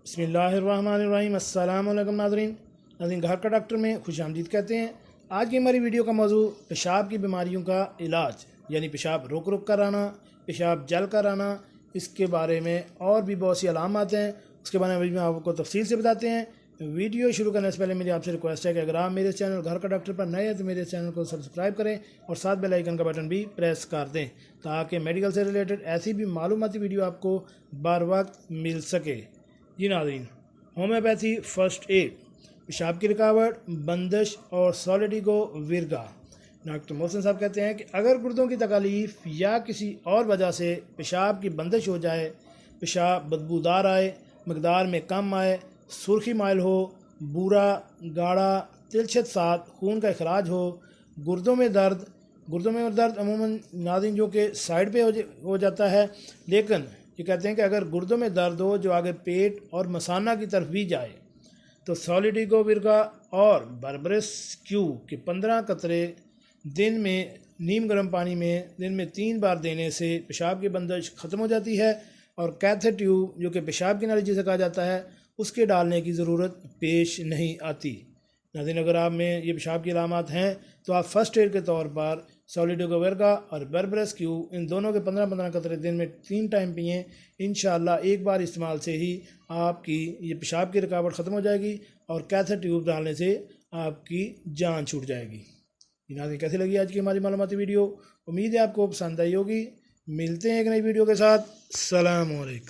बिस्मिल्लाहिर्रहमानिर्रहीम। अस्सलाम वालेकुम नाज़रीन, घर का डॉक्टर में खुश आमदीद कहते हैं। आज की हमारी वीडियो का मौजू पेशाब की बीमारियों का इलाज, यानी पेशाब रुक रुक कर आना, पेशाब जल कर आना, इसके बारे में और भी बहुत सी अलामत हैं, उसके बारे में आपको तफसील से बताते हैं। वीडियो शुरू करने से पहले मेरी आपसे रिक्वेस्ट है कि अगर आप मेरे चैनल घर का डॉक्टर पर नए हैं तो मेरे चैनल को सब्सक्राइब करें और साथ बेल आइकन का बटन भी प्रेस कर दें ताकि मेडिकल से रिलेटेड ऐसी भी मालूमाती वीडियो आपको बर वक्त मिल सके। जी नाज़रीन, होम्योपैथी फर्स्ट एड, पेशाब की रुकावट, बंदिश और सॉलिडिगो विरगा। डॉक्टर मोहसिन साहब कहते हैं कि अगर गुर्दों की तकलीफ़ या किसी और वजह से पेशाब की बंदिश हो जाए, पेशाब बदबूदार आए, मकदार में कम आए, सुर्खी माइल हो, बूरा गाढ़ा तिलछत साथ खून का अखराज हो, गुर्दों में दर्द अमूमन नाज़रीन जो कि साइड पे हो जाता है, लेकिन ये कहते हैं कि अगर गुर्दों में दर्द हो जो आगे पेट और मसाना की तरफ भी जाए तो सॉलिडिगो विरगा और बर्बरस क्यू के 15 कतरे दिन में नीम गर्म पानी में दिन में 3 बार देने से पेशाब की बंदिश ख़त्म हो जाती है और कैथेटर ट्यूब जो कि पेशाब की नाली जिसे कहा जाता है उसके डालने की ज़रूरत पेश नहीं आती। नाज़रीन, अगर आप में ये पेशाब की अलामत हैं तो आप फर्स्ट एड के तौर पर सॉलिडिगो विरगा और बर्बरस क्यू इन दोनों के 15-15 कतरे दिन में 3 टाइम पिएँ। इंशाअल्लाह एक बार इस्तेमाल से ही आपकी ये पेशाब की रुकावट ख़त्म हो जाएगी और कैथेटर ट्यूब डालने से आपकी जान छूट जाएगी। नाज़रीन, कैसी लगी आज की हमारी मालूमाती वीडियो? उम्मीद है आपको पसंद आई होगी। मिलते हैं एक नई वीडियो के साथ। सलाम अलैकुम।